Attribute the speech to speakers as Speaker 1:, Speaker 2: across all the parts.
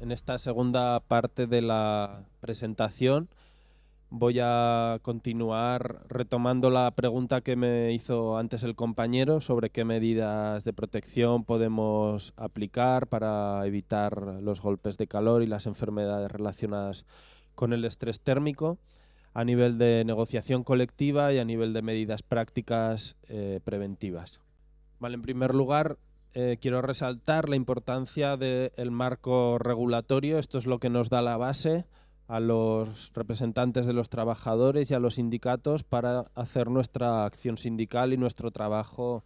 Speaker 1: En esta segunda parte de la presentación voy a continuar retomando la pregunta que me hizo antes el compañero sobre qué medidas de protección podemos aplicar para evitar los golpes de calor y las enfermedades relacionadas con el estrés térmico a nivel de negociación colectiva y a nivel de medidas prácticas preventivas. Vale, en primer lugar, quiero resaltar la importancia del marco regulatorio. Esto es lo que nos da la base a los representantes de los trabajadores y a los sindicatos para hacer nuestra acción sindical y nuestro trabajo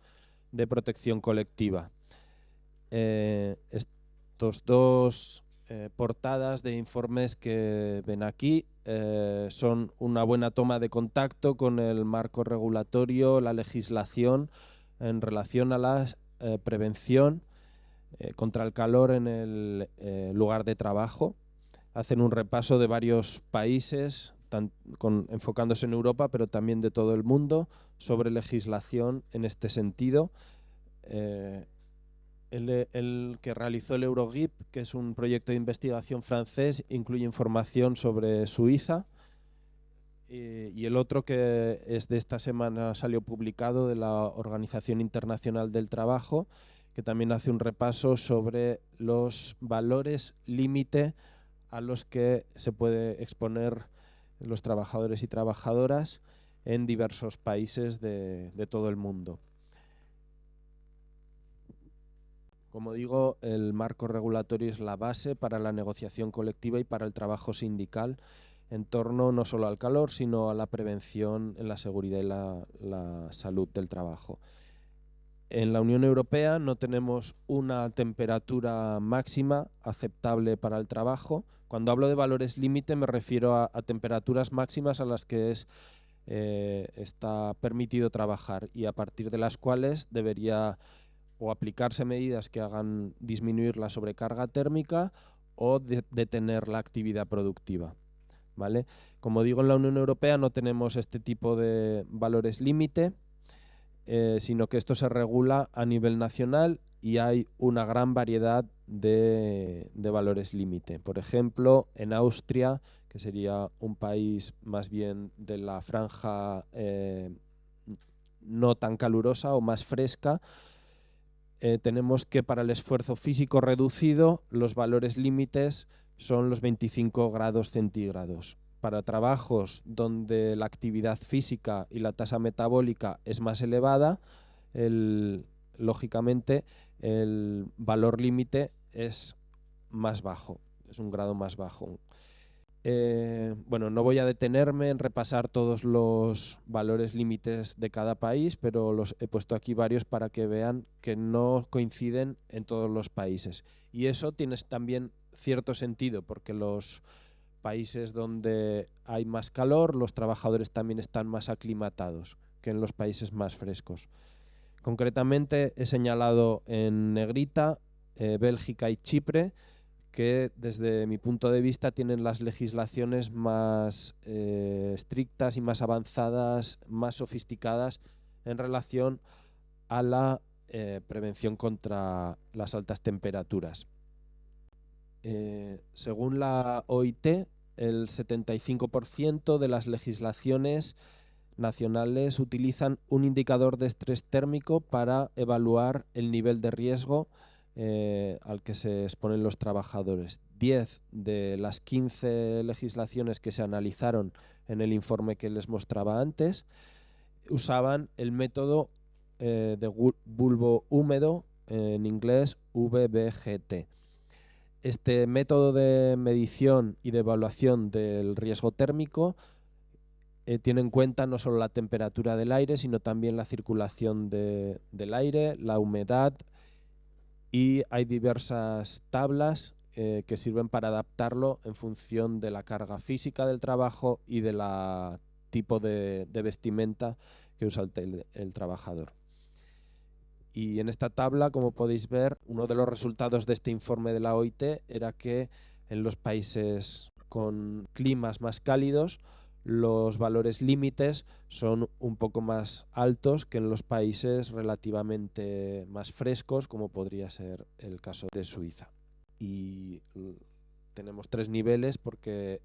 Speaker 1: de protección colectiva. Estos dos portadas de informes que ven aquí son una buena toma de contacto con el marco regulatorio, la legislación en relación a la prevención contra el calor en el lugar de trabajo. Hacen un repaso de varios países, enfocándose en Europa, pero también de todo el mundo, sobre legislación en este sentido. El que realizó el Eurogip, que es un proyecto de investigación francés, incluye información sobre Suiza. Y el otro, que es de esta semana, salió publicado, de la Organización Internacional del Trabajo, que también hace un repaso sobre los valores límite a los que se puede exponer los trabajadores y trabajadoras en diversos países de todo el mundo. Como digo, el marco regulatorio es la base para la negociación colectiva y para el trabajo sindical en torno no solo al calor, sino a la prevención en la seguridad y la salud del trabajo. En la Unión Europea no tenemos una temperatura máxima aceptable para el trabajo. Cuando hablo de valores límite me refiero a temperaturas máximas a las que está permitido trabajar y a partir de las cuales debería o aplicarse medidas que hagan disminuir la sobrecarga térmica o detener la actividad productiva. ¿Vale? Como digo, en la Unión Europea no tenemos este tipo de valores límite, sino que esto se regula a nivel nacional y hay una gran variedad de valores límite. Por ejemplo, en Austria, que sería un país más bien de la franja no tan calurosa o más fresca, tenemos que para el esfuerzo físico reducido los valores límites son los 25 grados centígrados. Para trabajos donde la actividad física y la tasa metabólica es más elevada, lógicamente el valor límite es más bajo, es un grado más bajo. Bueno, no voy a detenerme en repasar todos los valores límites de cada país, pero los he puesto aquí varios para que vean que no coinciden en todos los países. Y eso tiene también cierto sentido, porque los países donde hay más calor, los trabajadores también están más aclimatados que en los países más frescos. Concretamente he señalado en negrita Bélgica y Chipre, que desde mi punto de vista tienen las legislaciones más estrictas y más avanzadas, más sofisticadas en relación a la prevención contra las altas temperaturas. Según la OIT, el 75% de las legislaciones nacionales utilizan un indicador de estrés térmico para evaluar el nivel de riesgo al que se exponen los trabajadores. 10 de las 15 legislaciones que se analizaron en el informe que les mostraba antes usaban el método de bulbo húmedo, en inglés VBGT. Este método de medición y de evaluación del riesgo térmico tiene en cuenta no solo la temperatura del aire, sino también la circulación del aire, la humedad, y hay diversas tablas que sirven para adaptarlo en función de la carga física del trabajo y del tipo de vestimenta que usa el trabajador. Y en esta tabla, como podéis ver, uno de los resultados de este informe de la OIT era que en los países con climas más cálidos los valores límites son un poco más altos que en los países relativamente más frescos, como podría ser el caso de Suiza. Y tenemos 3 niveles porque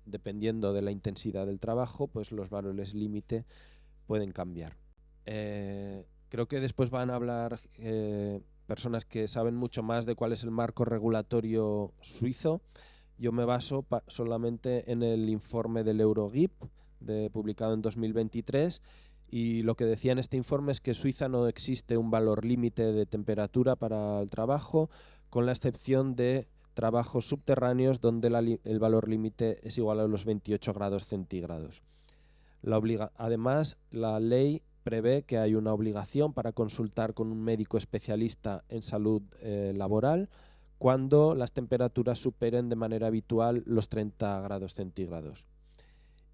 Speaker 1: dependiendo de la intensidad del trabajo, pues los valores límite pueden cambiar. Creo que después van a hablar personas que saben mucho más de cuál es el marco regulatorio suizo. Yo me baso solamente en el informe del Eurogip, publicado en 2023, y lo que decía en este informe es que en Suiza no existe un valor límite de temperatura para el trabajo, con la excepción de trabajos subterráneos donde el valor límite es igual a los 28 grados centígrados. Además, la ley prevé que hay una obligación para consultar con un médico especialista en salud laboral cuando las temperaturas superen de manera habitual los 30 grados centígrados.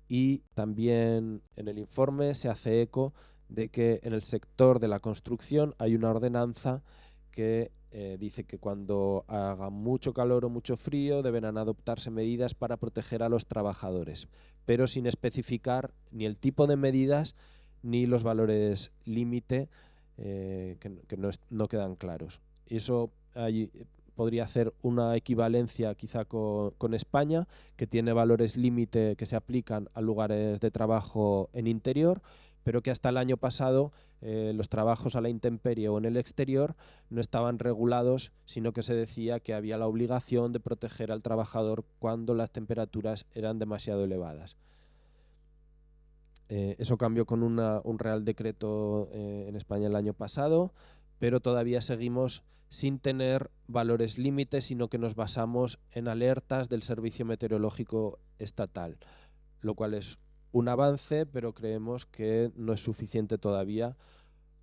Speaker 1: Y también en el informe se hace eco de que en el sector de la construcción hay una ordenanza que dice que cuando haga mucho calor o mucho frío deberán adoptarse medidas para proteger a los trabajadores, pero sin especificar ni el tipo de medidas ni los valores límite que no quedan claros. Y eso podría hacer una equivalencia quizá con España, que tiene valores límite que se aplican a lugares de trabajo en interior, pero que hasta el año pasado los trabajos a la intemperie o en el exterior no estaban regulados, sino que se decía que había la obligación de proteger al trabajador cuando las temperaturas eran demasiado elevadas. Eso cambió con un Real Decreto en España el año pasado, pero todavía seguimos sin tener valores límites, sino que nos basamos en alertas del Servicio Meteorológico Estatal, lo cual es un avance, pero creemos que no es suficiente todavía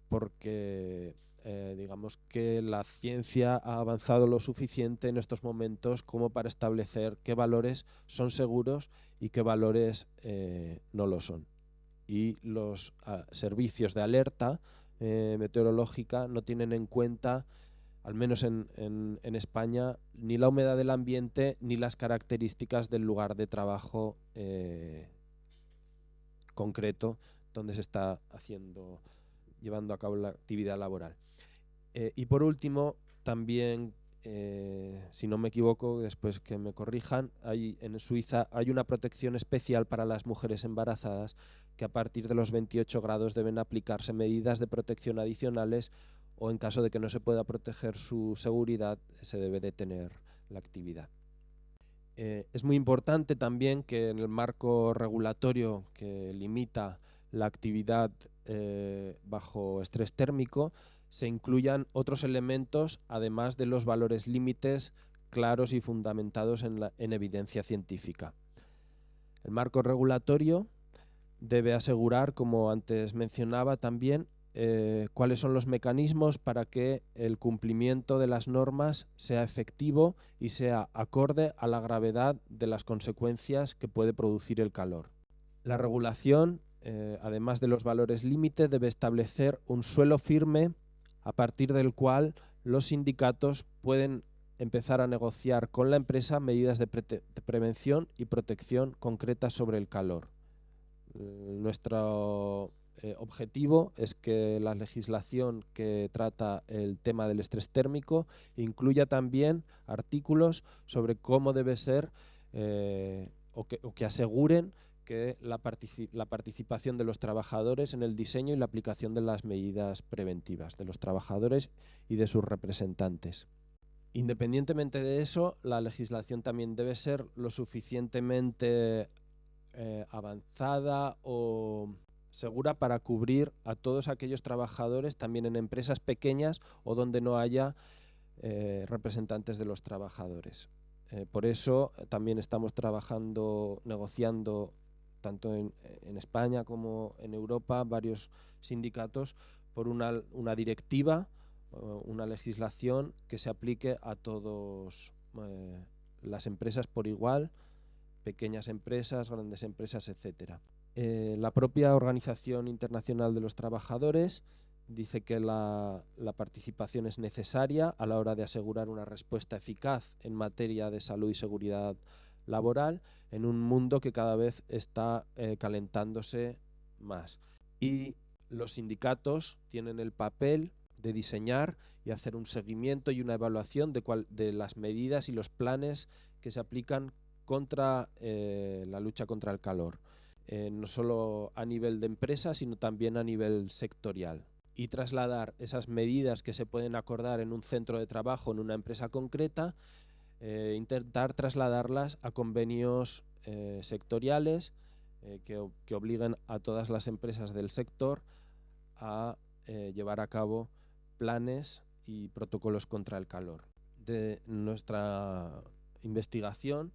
Speaker 1: porque digamos que la ciencia ha avanzado lo suficiente en estos momentos como para establecer qué valores son seguros y qué valores no lo son. Y los servicios de alerta meteorológica no tienen en cuenta, al menos en España, ni la humedad del ambiente ni las características del lugar de trabajo concreto donde se está llevando a cabo la actividad laboral. Y por último, también, si no me equivoco, después que me corrijan, en Suiza hay una protección especial para las mujeres embarazadas que a partir de los 28 grados deben aplicarse medidas de protección adicionales o en caso de que no se pueda proteger su seguridad, se debe detener la actividad. Es muy importante también que en el marco regulatorio que limita la actividad bajo estrés térmico se incluyan otros elementos además de los valores límites claros y fundamentados en evidencia científica. El marco regulatorio debe asegurar, como antes mencionaba también, cuáles son los mecanismos para que el cumplimiento de las normas sea efectivo y sea acorde a la gravedad de las consecuencias que puede producir el calor. La regulación, además de los valores límite, debe establecer un suelo firme a partir del cual los sindicatos pueden empezar a negociar con la empresa medidas de prevención y protección concretas sobre el calor. Nuestro objetivo es que la legislación que trata el tema del estrés térmico incluya también artículos sobre cómo debe ser o que aseguren que la participación de los trabajadores en el diseño y la aplicación de las medidas preventivas de los trabajadores y de sus representantes. Independientemente de eso, la legislación también debe ser lo suficientemente avanzada o segura para cubrir a todos aquellos trabajadores, también en empresas pequeñas o donde no haya representantes de los trabajadores. Por eso también estamos negociando tanto en España como en Europa, varios sindicatos por una directiva, una legislación que se aplique a todas las empresas por igual, pequeñas empresas, grandes empresas, etc. La propia Organización Internacional de los Trabajadores dice que la participación es necesaria a la hora de asegurar una respuesta eficaz en materia de salud y seguridad laboral en un mundo que cada vez está calentándose más. Y los sindicatos tienen el papel de diseñar y hacer un seguimiento y una evaluación de las medidas y los planes que se aplican contra la lucha contra el calor, no solo a nivel de empresa, sino también a nivel sectorial. Y trasladar esas medidas que se pueden acordar en un centro de trabajo, en una empresa concreta, intentar trasladarlas a convenios sectoriales que obliguen a todas las empresas del sector a llevar a cabo planes y protocolos contra el calor. De nuestra investigación,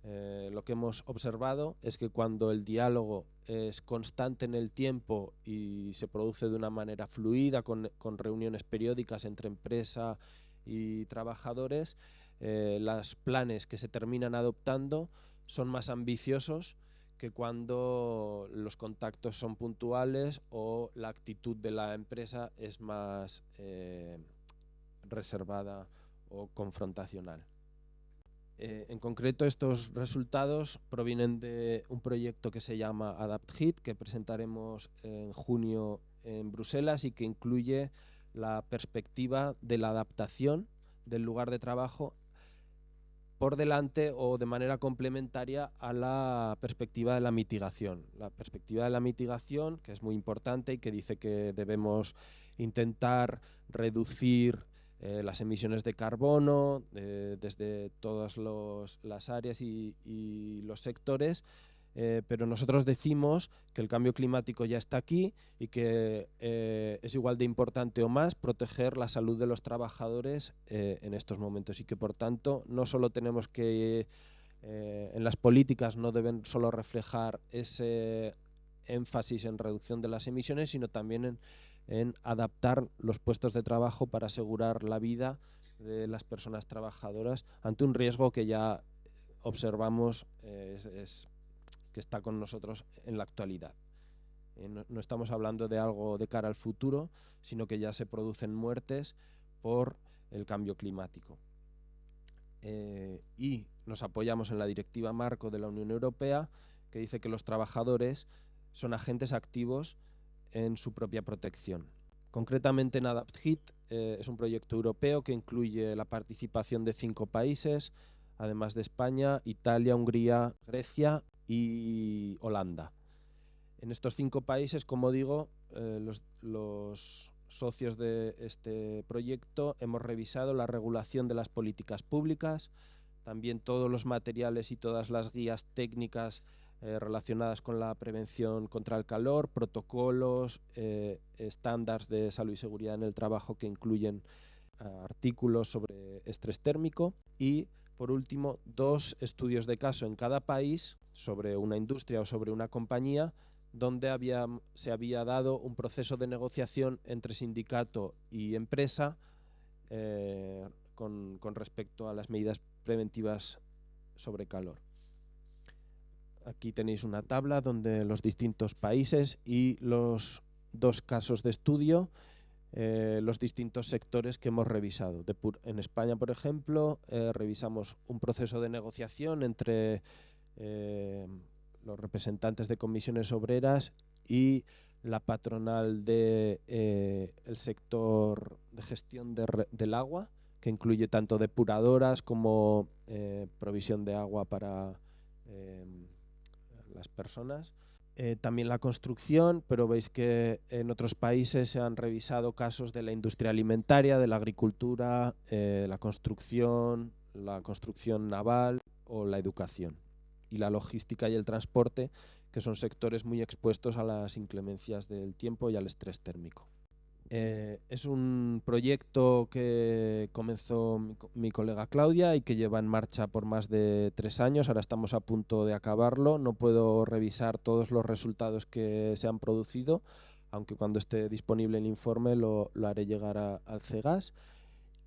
Speaker 1: lo que hemos observado es que cuando el diálogo es constante en el tiempo y se produce de una manera fluida, con reuniones periódicas entre empresa y trabajadores, los planes que se terminan adoptando son más ambiciosos que cuando los contactos son puntuales o la actitud de la empresa es más reservada o confrontacional. En concreto, estos resultados provienen de un proyecto que se llama AdaptHit, que presentaremos en junio en Bruselas y que incluye la perspectiva de la adaptación del lugar de trabajo por delante o de manera complementaria a la perspectiva de la mitigación. La perspectiva de la mitigación, que es muy importante y que dice que debemos intentar reducir las emisiones de carbono desde todas las áreas y los sectores, pero nosotros decimos que el cambio climático ya está aquí y que es igual de importante o más proteger la salud de los trabajadores en estos momentos, y que por tanto no solo tenemos que en las políticas no deben solo reflejar ese énfasis en reducción de las emisiones, sino también en adaptar los puestos de trabajo para asegurar la vida de las personas trabajadoras ante un riesgo que ya observamos que está con nosotros en la actualidad. No estamos hablando de algo de cara al futuro, sino que ya se producen muertes por el cambio climático. Y nos apoyamos en la Directiva Marco de la Unión Europea, que dice que los trabajadores son agentes activos en su propia protección. Concretamente en AdaptHit es un proyecto europeo que incluye la participación de 5 países, además de España, Italia, Hungría, Grecia y Holanda. En estos 5 países, como digo, los socios de este proyecto hemos revisado la regulación de las políticas públicas, también todos los materiales y todas las guías técnicas relacionadas con la prevención contra el calor, protocolos, estándares de salud y seguridad en el trabajo que incluyen artículos sobre estrés térmico y, por último, 2 estudios de caso en cada país sobre una industria o sobre una compañía donde se había dado un proceso de negociación entre sindicato y empresa con respecto a las medidas preventivas sobre calor. Aquí tenéis una tabla donde los distintos países y los 2 casos de estudio, los distintos sectores que hemos revisado. En España, por ejemplo, revisamos un proceso de negociación entre los representantes de comisiones obreras y la patronal del sector de gestión del agua, que incluye tanto depuradoras como provisión de agua para las personas. También la construcción, pero veis que en otros países se han revisado casos de la industria alimentaria, de la agricultura, la construcción naval o la educación, y la logística y el transporte, que son sectores muy expuestos a las inclemencias del tiempo y al estrés térmico. Es un proyecto que comenzó mi colega Claudia y que lleva en marcha por más de 3 años. Ahora estamos a punto de acabarlo. No puedo revisar todos los resultados que se han producido, aunque cuando esté disponible el informe lo haré llegar al CEGAS.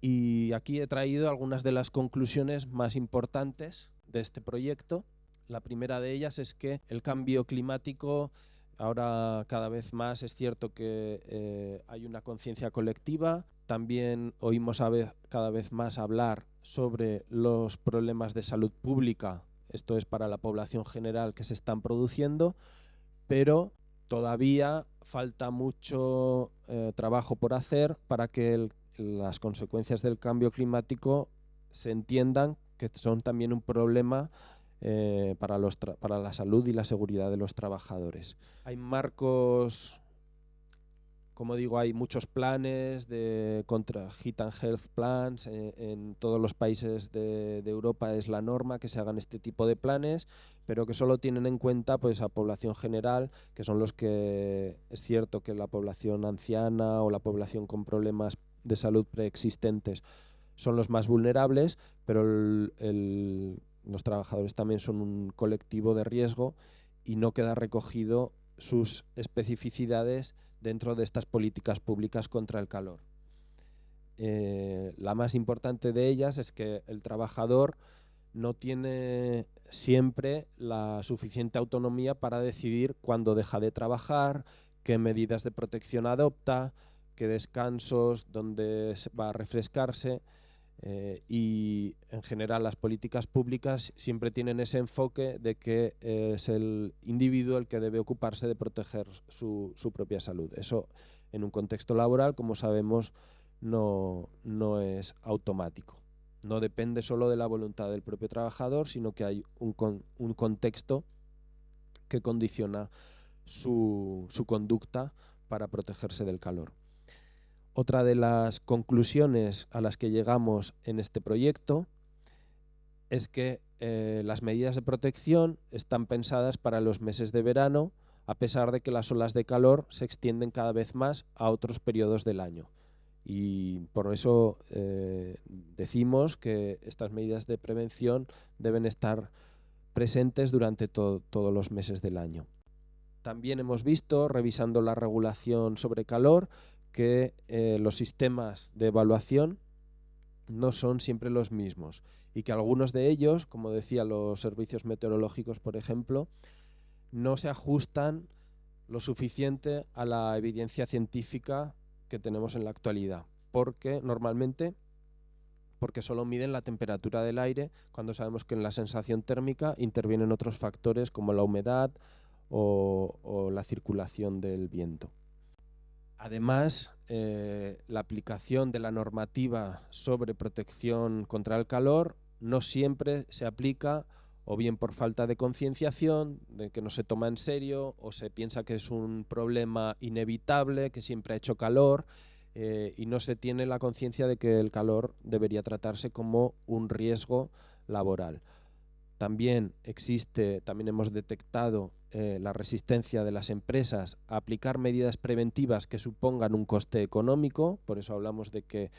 Speaker 1: Y aquí he traído algunas de las conclusiones más importantes de este proyecto. La primera de ellas es que el cambio climático ahora cada vez más es cierto que hay una conciencia colectiva. También oímos cada vez más hablar sobre los problemas de salud pública, esto es para la población general, que se están produciendo, pero todavía falta mucho trabajo por hacer para que las consecuencias del cambio climático se entiendan que son también un problema para la salud y la seguridad de los trabajadores. Hay marcos, como digo, hay muchos planes contra Heat and Health Plans. En todos los países de Europa es la norma que se hagan este tipo de planes, pero que solo tienen en cuenta pues, a población general, que son los que, es cierto que la población anciana o la población con problemas de salud preexistentes son los más vulnerables, pero los trabajadores también son un colectivo de riesgo y no queda recogido sus especificidades dentro de estas políticas públicas contra el calor. La más importante de ellas es que el trabajador no tiene siempre la suficiente autonomía para decidir cuándo deja de trabajar, qué medidas de protección adopta, qué descansos, dónde va a refrescarse. Y en general las políticas públicas siempre tienen ese enfoque de que es el individuo el que debe ocuparse de proteger su propia salud. Eso en un contexto laboral, como sabemos, no es automático. No depende solo de la voluntad del propio trabajador, sino que hay un contexto que condiciona su conducta para protegerse del calor. Otra de las conclusiones a las que llegamos en este proyecto es que las medidas de protección están pensadas para los meses de verano, a pesar de que las olas de calor se extienden cada vez más a otros periodos del año. Y por eso decimos que estas medidas de prevención deben estar presentes durante todos los meses del año. También hemos visto, revisando la regulación sobre calor, que los sistemas de evaluación no son siempre los mismos y que algunos de ellos, como decía los servicios meteorológicos, por ejemplo, no se ajustan lo suficiente a la evidencia científica que tenemos en la actualidad, porque solo miden la temperatura del aire, cuando sabemos que en la sensación térmica intervienen otros factores como la humedad o la circulación del viento. Además, la aplicación de la normativa sobre protección contra el calor no siempre se aplica, o bien por falta de concienciación, de que no se toma en serio, o se piensa que es un problema inevitable, que siempre ha hecho calor, y no se tiene la conciencia de que el calor debería tratarse como un riesgo laboral. También hemos detectado la resistencia de las empresas a aplicar medidas preventivas que supongan un coste económico, por eso hablamos de que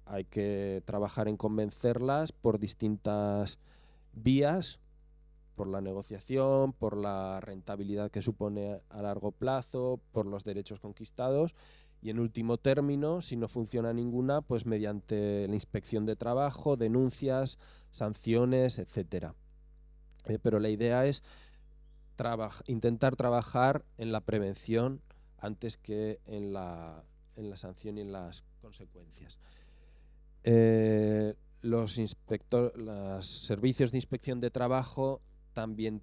Speaker 1: hay que trabajar en convencerlas por distintas vías, por la negociación, por la rentabilidad que supone a largo plazo, por los derechos conquistados y, en último término, si no funciona ninguna, pues mediante la inspección de trabajo, denuncias, sanciones, etcétera. Pero la idea es intentar trabajar en la prevención antes que en la sanción y en las consecuencias. Los servicios de inspección de trabajo también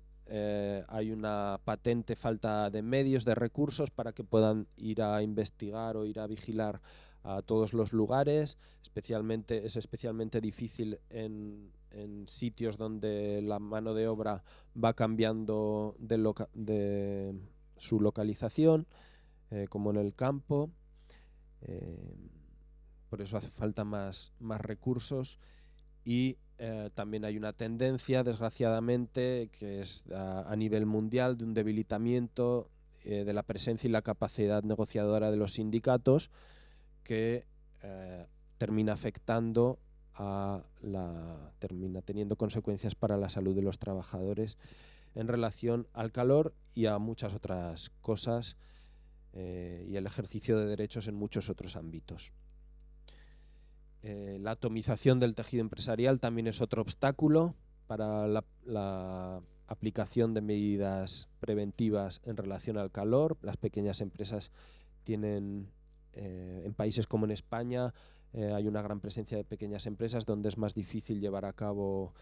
Speaker 1: hay una patente falta de medios, de recursos para que puedan ir a investigar o ir a vigilar a todos los lugares. Es especialmente difícil en sitios donde la mano de obra va cambiando de su localización, como en el campo. Por eso hace falta más recursos y también hay una tendencia, desgraciadamente, que es a nivel mundial, de un debilitamiento de la presencia y la capacidad negociadora de los sindicatos, que termina afectando termina teniendo consecuencias para la salud de los trabajadores en relación al calor y a muchas otras cosas, y el ejercicio de derechos en muchos otros ámbitos. La atomización del tejido empresarial también es otro obstáculo para la aplicación de medidas preventivas en relación al calor. Las pequeñas empresas tienen, en países como en España, hay una gran presencia de pequeñas empresas donde es más difícil llevar a cabo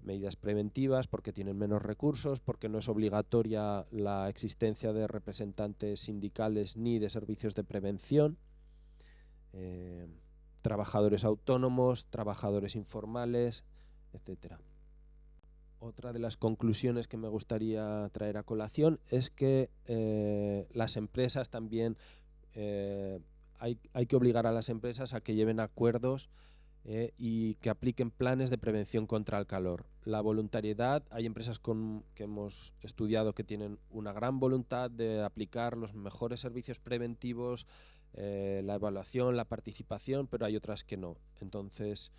Speaker 1: medidas preventivas, porque tienen menos recursos, porque no es obligatoria la existencia de representantes sindicales ni de servicios de prevención, trabajadores autónomos, trabajadores informales, etc. Otra de las conclusiones que me gustaría traer a colación es que las empresas también, hay que obligar a las empresas a que lleven acuerdos y que apliquen planes de prevención contra el calor. La voluntariedad, hay empresas que hemos estudiado que tienen una gran voluntad de aplicar los mejores servicios preventivos, la evaluación, la participación, pero hay otras que no. Entonces,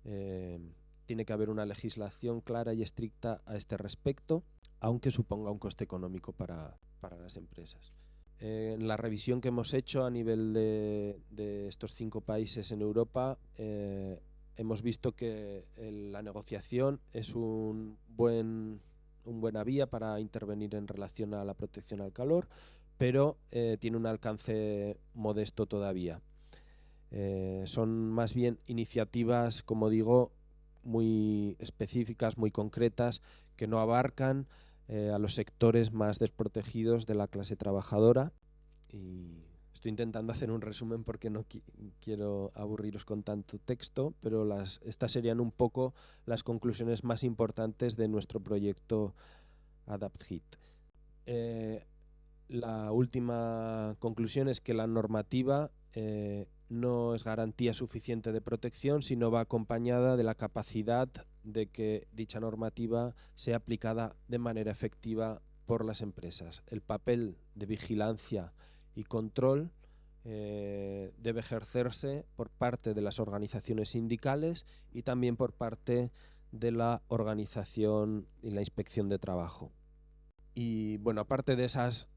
Speaker 1: tiene que haber una legislación clara y estricta a este respecto, aunque suponga un coste económico para las empresas. En la revisión que hemos hecho a nivel de estos 5 países en Europa, hemos visto que la negociación es una buena vía para intervenir en relación a la protección al calor, pero tiene un alcance modesto todavía. Son más bien iniciativas, como digo, muy específicas, muy concretas, que no abarcan a los sectores más desprotegidos de la clase trabajadora. Y estoy intentando hacer un resumen porque no quiero aburriros con tanto texto, pero estas serían un poco las conclusiones más importantes de nuestro proyecto AdaptHeat. La última conclusión es que la normativa no es garantía suficiente de protección, sino va acompañada de la capacidad de que dicha normativa sea aplicada de manera efectiva por las empresas. El papel de vigilancia y control debe ejercerse por parte de las organizaciones sindicales y también por parte de la organización y la inspección de trabajo. Y bueno, aparte de esas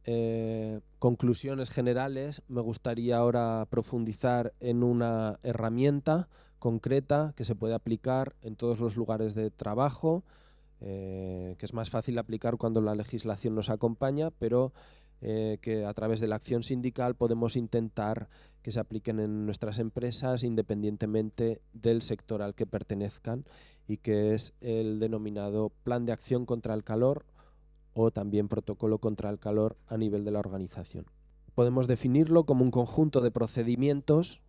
Speaker 1: conclusiones generales, me gustaría ahora profundizar en una herramienta concreta que se puede aplicar en todos los lugares de trabajo, que es más fácil aplicar cuando la legislación nos acompaña, pero que a través de la acción sindical podemos intentar que se apliquen en nuestras empresas independientemente del sector al que pertenezcan, y que es el denominado Plan de Acción contra el Calor, o también protocolo contra el calor a nivel de la organización. Podemos definirlo como un conjunto de procedimientos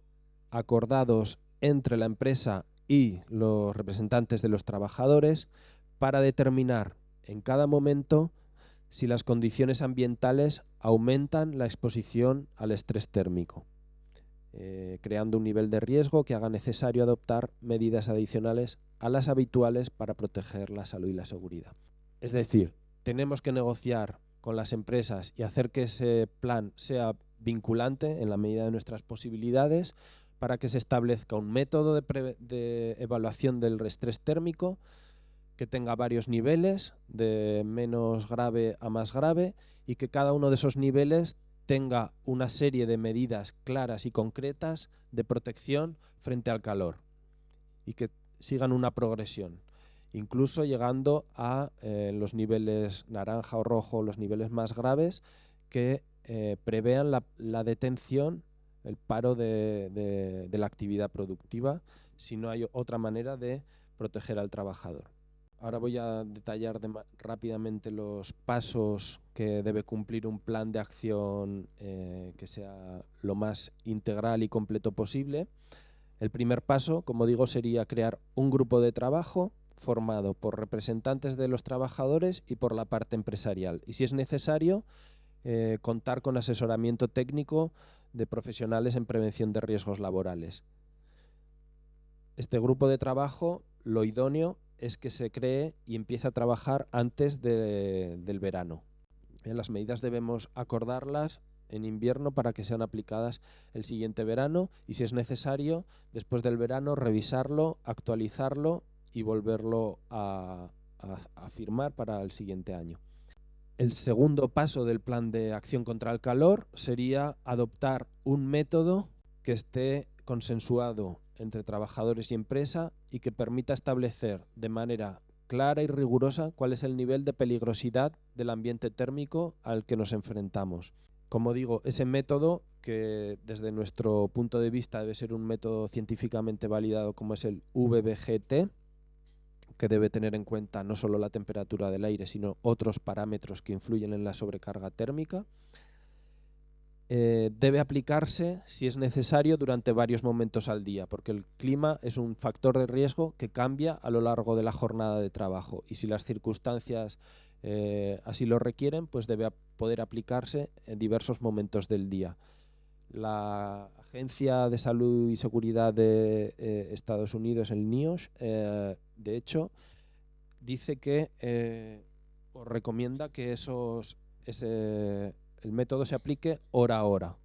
Speaker 1: acordados entre la empresa y los representantes de los trabajadores para determinar en cada momento si las condiciones ambientales aumentan la exposición al estrés térmico, creando un nivel de riesgo que haga necesario adoptar medidas adicionales a las habituales para proteger la salud y la seguridad. Es decir, tenemos que negociar con las empresas y hacer que ese plan sea vinculante en la medida de nuestras posibilidades para que se establezca un método de evaluación del estrés térmico que tenga varios niveles, de menos grave a más grave, y que cada uno de esos niveles tenga una serie de medidas claras y concretas de protección frente al calor y que sigan una progresión, incluso llegando a los niveles naranja o rojo, los niveles más graves, que prevean la detención, el paro de la actividad productiva, si no hay otra manera de proteger al trabajador. Ahora voy a detallar rápidamente los pasos que debe cumplir un plan de acción que sea lo más integral y completo posible. El primer paso, como digo, sería crear un grupo de trabajo formado por representantes de los trabajadores y por la parte empresarial. Y si es necesario, contar con asesoramiento técnico de profesionales en prevención de riesgos laborales. Este grupo de trabajo, lo idóneo es que se cree y empiece a trabajar antes del verano. Las medidas debemos acordarlas en invierno para que sean aplicadas el siguiente verano, y si es necesario, después del verano, revisarlo, actualizarlo y volverlo a firmar para el siguiente año. El segundo paso del plan de acción contra el calor sería adoptar un método que esté consensuado entre trabajadores y empresa y que permita establecer de manera clara y rigurosa cuál es el nivel de peligrosidad del ambiente térmico al que nos enfrentamos. Como digo, ese método, que desde nuestro punto de vista debe ser un método científicamente validado como es el VBGT, que debe tener en cuenta no solo la temperatura del aire, sino otros parámetros que influyen en la sobrecarga térmica. Debe aplicarse, si es necesario, durante varios momentos al día, porque el clima es un factor de riesgo que cambia a lo largo de la jornada de trabajo, y si las circunstancias así lo requieren, pues debe poder aplicarse en diversos momentos del día. La Agencia de Salud y Seguridad de Estados Unidos, el NIOSH, de hecho, dice que os recomienda que el método se aplique hora a hora.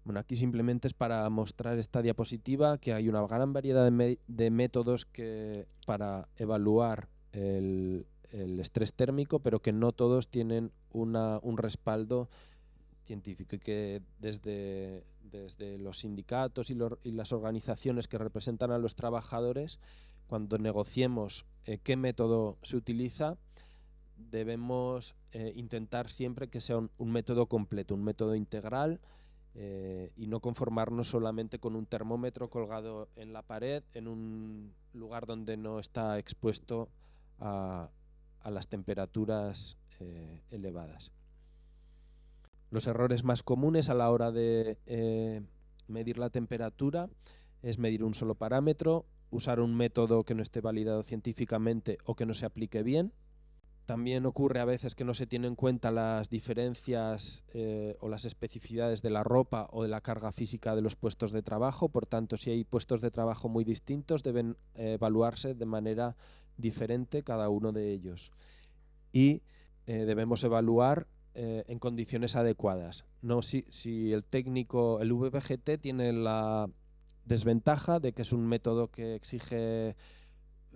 Speaker 1: Bueno, aquí simplemente es para mostrar esta diapositiva que hay una gran variedad de métodos para evaluar el estrés térmico, pero que no todos tienen un respaldo científico, y que desde los sindicatos y las organizaciones que representan a los trabajadores, cuando negociemos qué método se utiliza, debemos intentar siempre que sea un método completo, un método integral, y no conformarnos solamente con un termómetro colgado en la pared en un lugar donde no está expuesto a las temperaturas elevadas. Los errores más comunes a la hora de medir la temperatura es medir un solo parámetro, usar un método que no esté validado científicamente o que no se aplique bien. También ocurre a veces que no se tienen en cuenta las diferencias o las especificidades de la ropa o de la carga física de los puestos de trabajo. Por tanto, si hay puestos de trabajo muy distintos, deben evaluarse de manera diferente cada uno de ellos. Y debemos evaluar en condiciones adecuadas. No si el técnico, el VBGT, tiene la desventaja de que es un método que exige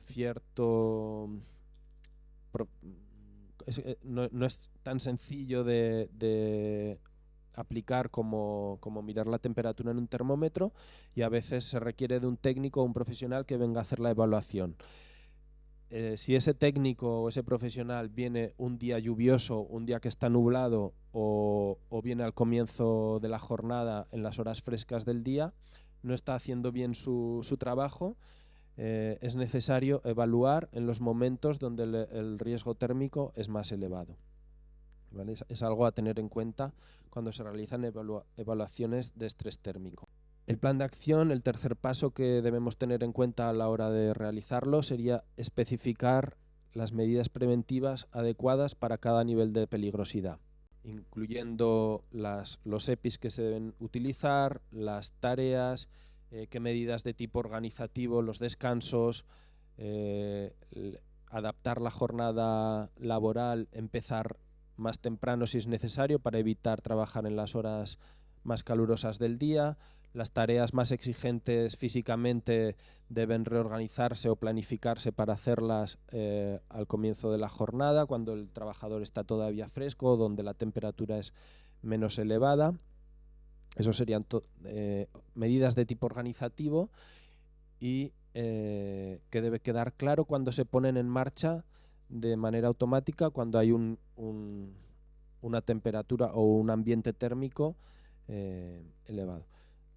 Speaker 1: cierto... no es tan sencillo de aplicar como mirar la temperatura en un termómetro, y a veces se requiere de un técnico o un profesional que venga a hacer la evaluación. Si ese técnico o ese profesional viene un día lluvioso, un día que está nublado, o viene al comienzo de la jornada en las horas frescas del día, no está haciendo bien su trabajo, es necesario evaluar en los momentos donde el riesgo térmico es más elevado. ¿Vale? Es algo a tener en cuenta cuando se realizan evaluaciones de estrés térmico. El plan de acción, el tercer paso que debemos tener en cuenta a la hora de realizarlo, sería especificar las medidas preventivas adecuadas para cada nivel de peligrosidad, incluyendo los EPIs que se deben utilizar, las tareas, qué medidas de tipo organizativo, los descansos, adaptar la jornada laboral, empezar más temprano si es necesario para evitar trabajar en las horas más calurosas del día. Las tareas más exigentes físicamente deben reorganizarse o planificarse para hacerlas al comienzo de la jornada, cuando el trabajador está todavía fresco, donde la temperatura es menos elevada. Eso serían medidas de tipo organizativo, y que debe quedar claro cuando se ponen en marcha de manera automática cuando hay una temperatura o un ambiente térmico elevado.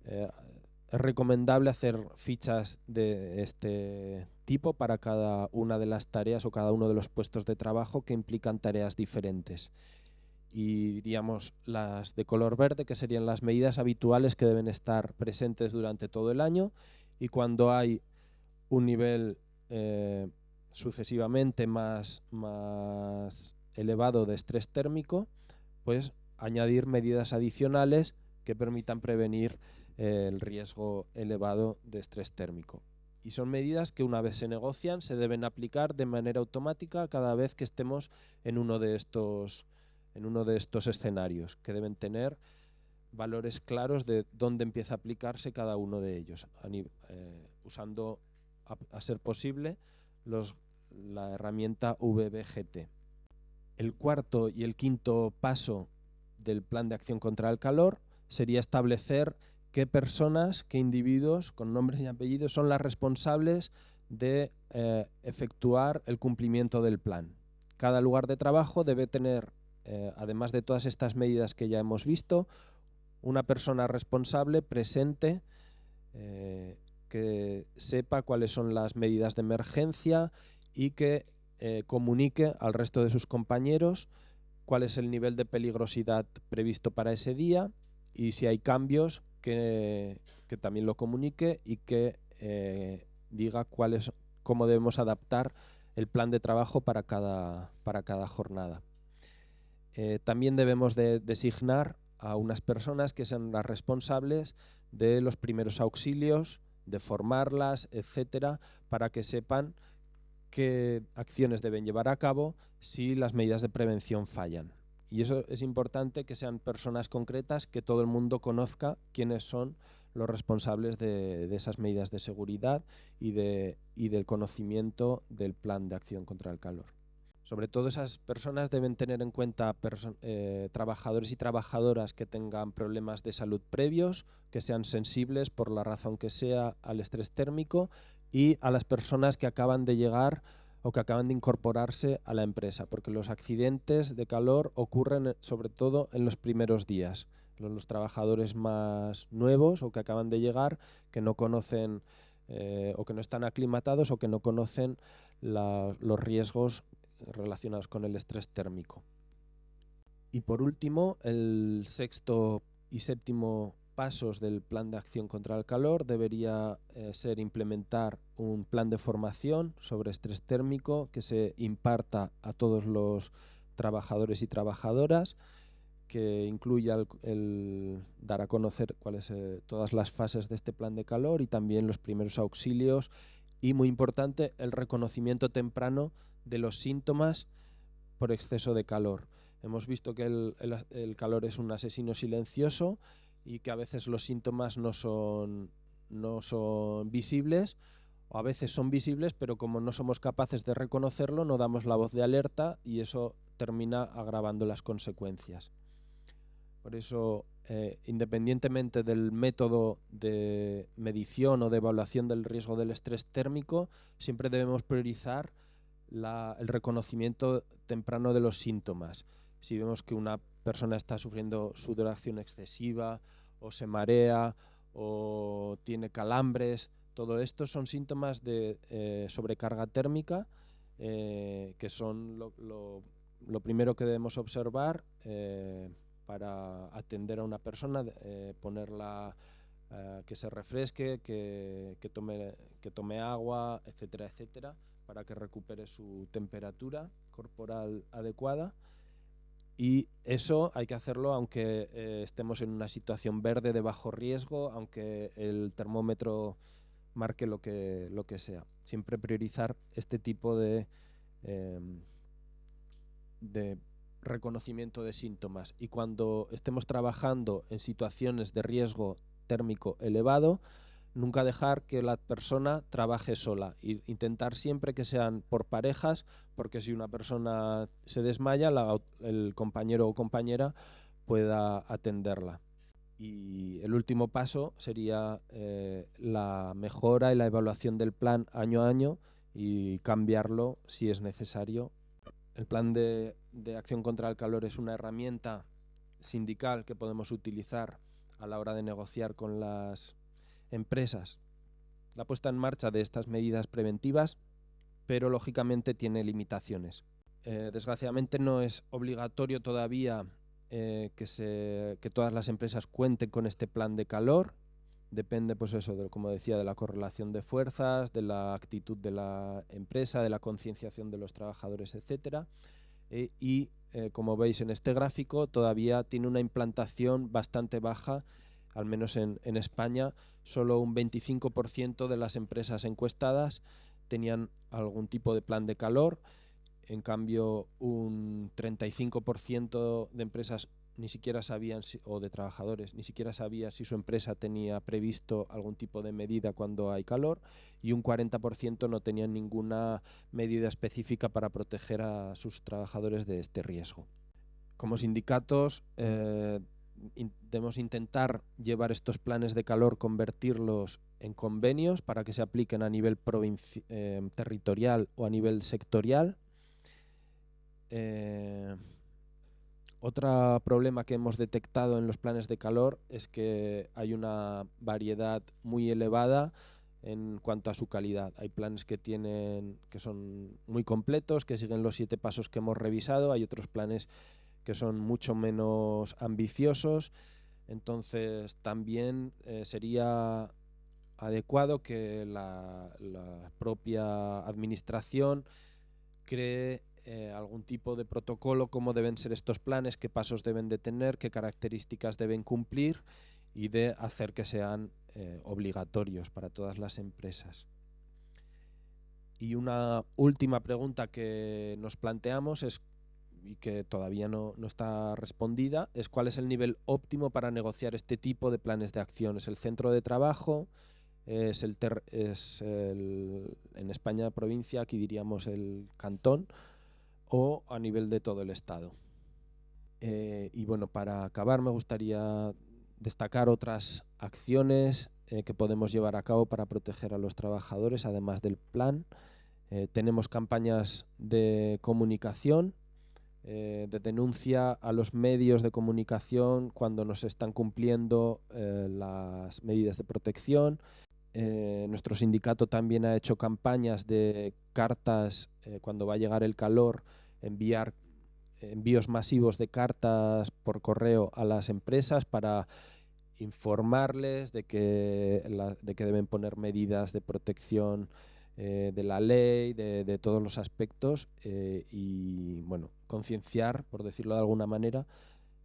Speaker 1: Es recomendable hacer fichas de este tipo para cada una de las tareas o cada uno de los puestos de trabajo que implican tareas diferentes. Y diríamos las de color verde, que serían las medidas habituales que deben estar presentes durante todo el año, y cuando hay un nivel sucesivamente más elevado de estrés térmico, pues añadir medidas adicionales que permitan prevenir el riesgo elevado de estrés térmico. Y son medidas que, una vez se negocian, se deben aplicar de manera automática cada vez que estemos en uno de estos escenarios, que deben tener valores claros de dónde empieza a aplicarse cada uno de ellos, usando, a ser posible, la herramienta VBGT. El cuarto y el quinto paso del plan de acción contra el calor sería establecer qué personas, qué individuos con nombres y apellidos son las responsables de efectuar el cumplimiento del plan. Cada lugar de trabajo debe tener, además de todas estas medidas que ya hemos visto, una persona responsable presente que sepa cuáles son las medidas de emergencia y que comunique al resto de sus compañeros cuál es el nivel de peligrosidad previsto para ese día y si hay cambios que también lo comunique y que diga cómo debemos adaptar el plan de trabajo para cada jornada. También debemos de designar a unas personas que sean las responsables de los primeros auxilios, de formarlas, etcétera, para que sepan qué acciones deben llevar a cabo si las medidas de prevención fallan. Y eso es importante, que sean personas concretas, que todo el mundo conozca quiénes son los responsables de esas medidas de seguridad y del conocimiento del plan de acción contra el calor. Sobre todo esas personas deben tener en cuenta trabajadores y trabajadoras que tengan problemas de salud previos, que sean sensibles por la razón que sea al estrés térmico, y a las personas que acaban de llegar o que acaban de incorporarse a la empresa, porque los accidentes de calor ocurren sobre todo en los primeros días. Los trabajadores más nuevos o que acaban de llegar, que no conocen o que no están aclimatados o que no conocen los riesgos relacionados con el estrés térmico. Y por último, el sexto y séptimo pasos del plan de acción contra el calor debería ser implementar un plan de formación sobre estrés térmico que se imparta a todos los trabajadores y trabajadoras, que incluya el dar a conocer cuáles todas las fases de este plan de calor y también los primeros auxilios y, muy importante, el reconocimiento temprano de los síntomas por exceso de calor. Hemos visto que el calor es un asesino silencioso y que a veces los síntomas no son visibles, o a veces son visibles, pero como no somos capaces de reconocerlo, no damos la voz de alerta y eso termina agravando las consecuencias. Por eso, independientemente del método de medición o de evaluación del riesgo del estrés térmico, siempre debemos priorizar el reconocimiento temprano de los síntomas. Si vemos que una persona está sufriendo sudoración excesiva o se marea o tiene calambres, todo esto son síntomas de sobrecarga térmica, que son lo primero que debemos observar para atender a una persona, ponerla que se refresque, que tome agua, etcétera, etcétera, para que recupere su temperatura corporal adecuada. Y eso hay que hacerlo aunque estemos en una situación verde de bajo riesgo, aunque el termómetro marque lo que sea. Siempre priorizar este tipo de reconocimiento de síntomas. Y cuando estemos trabajando en situaciones de riesgo térmico elevado, nunca dejar que la persona trabaje sola, e intentar siempre que sean por parejas, porque si una persona se desmaya, el compañero o compañera pueda atenderla. Y el último paso sería la mejora y la evaluación del plan año a año y cambiarlo si es necesario. El plan de acción contra el calor es una herramienta sindical que podemos utilizar a la hora de negociar con las empresas la puesta en marcha de estas medidas preventivas, pero lógicamente tiene limitaciones. Desgraciadamente no es obligatorio todavía que todas las empresas cuenten con este plan de calor. Depende, pues eso, como decía, de la correlación de fuerzas, de la actitud de la empresa, de la concienciación de los trabajadores, etcétera. Como veis en este gráfico, todavía tiene una implantación bastante baja, al menos en España. Solo un 25% de las empresas encuestadas tenían algún tipo de plan de calor. En cambio, un 35% de empresas ni siquiera sabían, o de trabajadores, ni siquiera sabía si su empresa tenía previsto algún tipo de medida cuando hay calor, y un 40% no tenían ninguna medida específica para proteger a sus trabajadores de este riesgo. Como sindicatos debemos intentar llevar estos planes de calor, convertirlos en convenios para que se apliquen a nivel territorial o a nivel sectorial. Otro problema que hemos detectado en los planes de calor es que hay una variedad muy elevada en cuanto a su calidad. Hay planes que son muy completos, que siguen los 7 pasos que hemos revisado, hay otros planes que son mucho menos ambiciosos. Entonces también sería adecuado que la propia administración cree algún tipo de protocolo, cómo deben ser estos planes, qué pasos deben de tener, qué características deben cumplir, y de hacer que sean obligatorios para todas las empresas. Y una última pregunta que nos planteamos y que todavía no está respondida, es cuál es el nivel óptimo para negociar este tipo de planes de acción. ¿Es el centro de trabajo? En España provincia, aquí diríamos el cantón, o a nivel de todo el Estado. Y bueno, para acabar me gustaría destacar otras acciones que podemos llevar a cabo para proteger a los trabajadores, además del plan. Tenemos campañas de comunicación, de denuncia a los medios de comunicación cuando no se están cumpliendo las medidas de protección. Nuestro sindicato también ha hecho campañas de cartas cuando va a llegar el calor, envíos masivos de cartas por correo a las empresas para informarles de que deben poner medidas de protección de la ley, de todos los aspectos, y bueno, concienciar, por decirlo de alguna manera,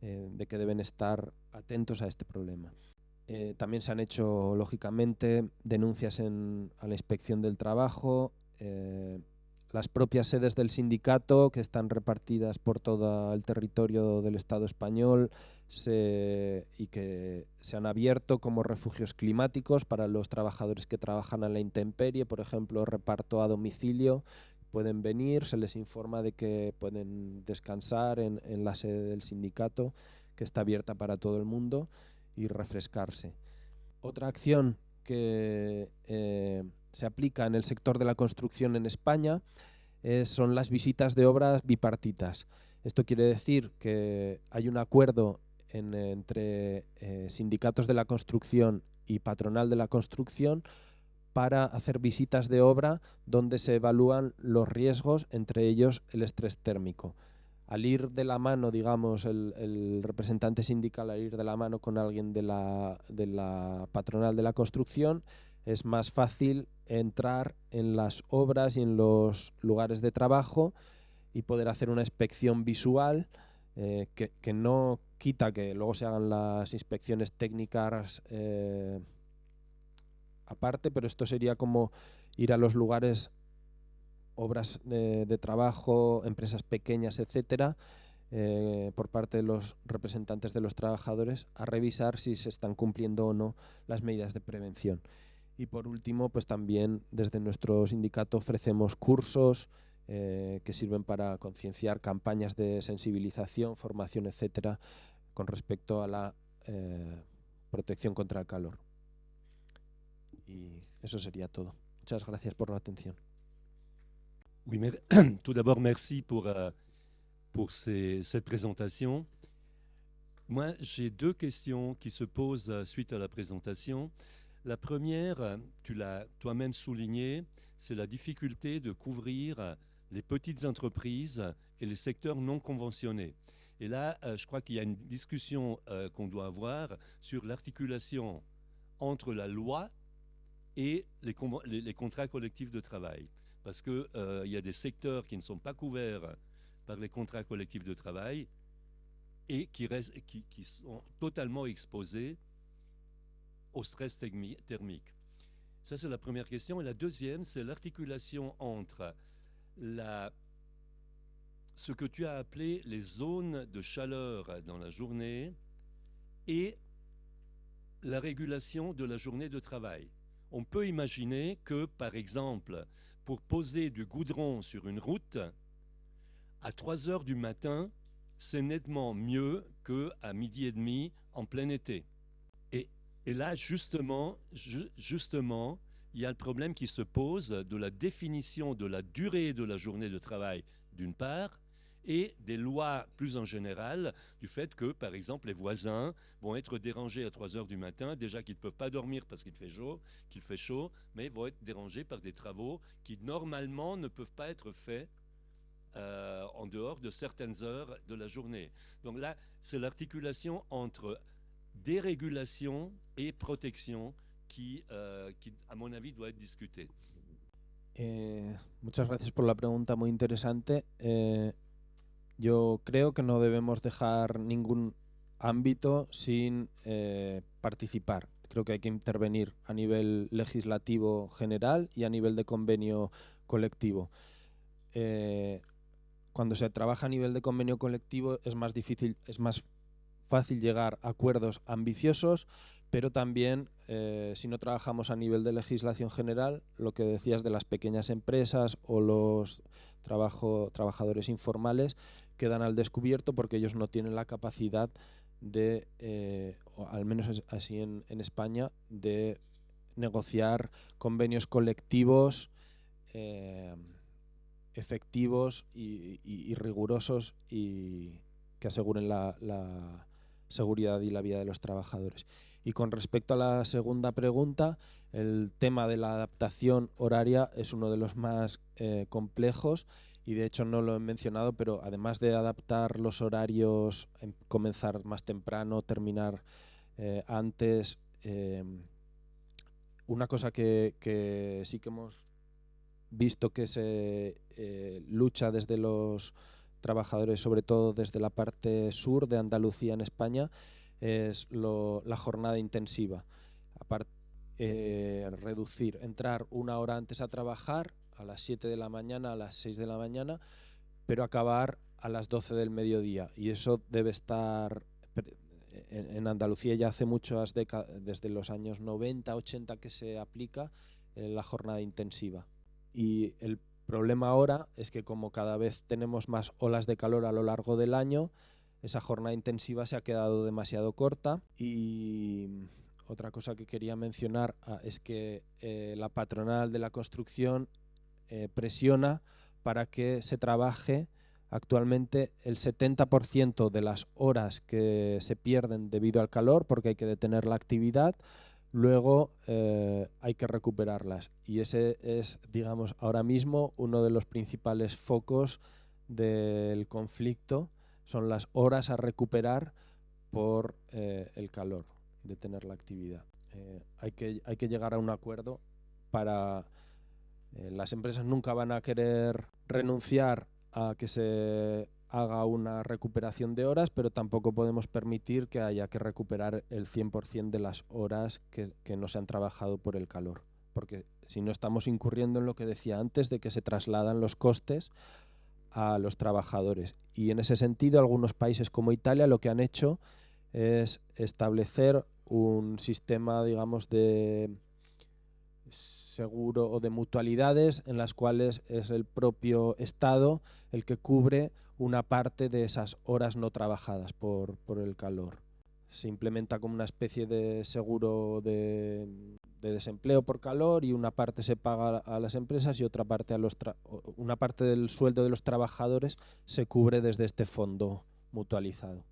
Speaker 1: de que deben estar atentos a este problema. También se han hecho, lógicamente, denuncias a la Inspección del Trabajo. Las propias sedes del sindicato, que están repartidas por todo el territorio del Estado español y que se han abierto como refugios climáticos para los trabajadores que trabajan a la intemperie, por ejemplo, reparto a domicilio. Pueden venir, se les informa de que pueden descansar en la sede del sindicato, que está abierta para todo el mundo, y refrescarse. Otra acción que se aplica en el sector de la construcción en España son las visitas de obras bipartitas. Esto quiere decir que hay un acuerdo entre sindicatos de la construcción y patronal de la construcción para hacer visitas de obra donde se evalúan los riesgos, entre ellos el estrés térmico. Al ir de la mano, digamos, el representante sindical, al ir de la mano con alguien de la patronal de la construcción, es más fácil entrar en las obras y en los lugares de trabajo y poder hacer una inspección visual que no quita que luego se hagan las inspecciones técnicas aparte, pero esto sería como ir a los lugares, obras de trabajo, empresas pequeñas, etcétera, por parte de los representantes de los trabajadores, a revisar si se están cumpliendo o no las medidas de prevención. Y por último, pues también desde nuestro sindicato ofrecemos cursos que sirven para concienciar, campañas de sensibilización, formación, etcétera, con respecto a la protección contra el calor. Y eso sería todo. Muchas gracias por la atención.
Speaker 2: Oui, mais tout d'abord, merci pour cette présentation. Moi, j'ai 2 questions qui se posent suite à la présentation. La première, tu l'as toi-même souligné, c'est la difficulté de couvrir les petites entreprises et les secteurs non conventionnés. Et là, je crois qu'il y a une discussion qu'on doit avoir sur l'articulation entre la loi et les contrats collectifs de travail. Parce qu'il y a des secteurs qui ne sont pas couverts par les contrats collectifs de travail et qui sont totalement exposés au stress thermique. Ça, c'est la première question. Et la deuxième, c'est l'articulation entre ce que tu as appelé les zones de chaleur dans la journée et la régulation de la journée de travail. On peut imaginer que, par exemple, pour poser du goudron sur une route, à 3 heures du matin, c'est nettement mieux qu'à midi et demi en plein été. Et là, justement, il y a le problème qui se pose de la définition de la durée de la journée de travail, d'une part, et des lois plus en général du fait que, par exemple, les voisins vont être dérangés à 3 heures du matin, déjà qu'ils ne peuvent pas dormir parce qu'il fait chaud, mais vont être dérangés par des travaux qui normalement ne peuvent pas être faits en dehors de certaines heures de la journée. Donc là, c'est l'articulation entre dérégulation et protection qui, à mon avis, doit être discutée.
Speaker 1: Muchas gracias por la pregunta, muy interesante. Yo creo que no debemos dejar ningún ámbito sin participar. Creo que hay que intervenir a nivel legislativo general y a nivel de convenio colectivo. Cuando se trabaja a nivel de convenio colectivo es más fácil llegar a acuerdos ambiciosos, pero también si no trabajamos a nivel de legislación general, lo que decías de las pequeñas empresas o los trabajadores informales quedan al descubierto porque ellos no tienen la capacidad de, o al menos es así en España, de negociar convenios colectivos efectivos y rigurosos y que aseguren la seguridad y la vida de los trabajadores. Y con respecto a la segunda pregunta, el tema de la adaptación horaria es uno de los más complejos y de hecho no lo he mencionado, pero además de adaptar los horarios, comenzar más temprano, terminar antes, una cosa que sí que hemos visto que se lucha desde los trabajadores, sobre todo desde la parte sur de Andalucía en España, es la jornada intensiva. Reducir, entrar 1 hora antes a trabajar, a las 7 de la mañana, a las 6 de la mañana, pero acabar a las 12 del mediodía. Y eso debe estar en Andalucía ya hace muchas décadas, desde los años 90, 80 que se aplica la jornada intensiva. Y el problema ahora es que como cada vez tenemos más olas de calor a lo largo del año, esa jornada intensiva se ha quedado demasiado corta. Y otra cosa que quería mencionar es que la patronal de la construcción presiona para que se trabaje. Actualmente el 70% de las horas que se pierden debido al calor, porque hay que detener la actividad, luego hay que recuperarlas. Y ese es, digamos, ahora mismo uno de los principales focos del conflicto, son las horas a recuperar por el calor, detener la actividad. Hay que llegar a un acuerdo para... las empresas nunca van a querer renunciar a que se haga una recuperación de horas, pero tampoco podemos permitir que haya que recuperar el 100% de las horas que no se han trabajado por el calor, porque si no estamos incurriendo en lo que decía antes, de que se trasladan los costes a los trabajadores. Y en ese sentido, algunos países como Italia lo que han hecho es establecer un sistema, digamos, de seguro o de mutualidades en las cuales es el propio Estado el que cubre una parte de esas horas no trabajadas por el calor. Se implementa como una especie de seguro de desempleo por calor y una parte se paga a las empresas y otra parte una parte del sueldo de los trabajadores se cubre desde este fondo mutualizado.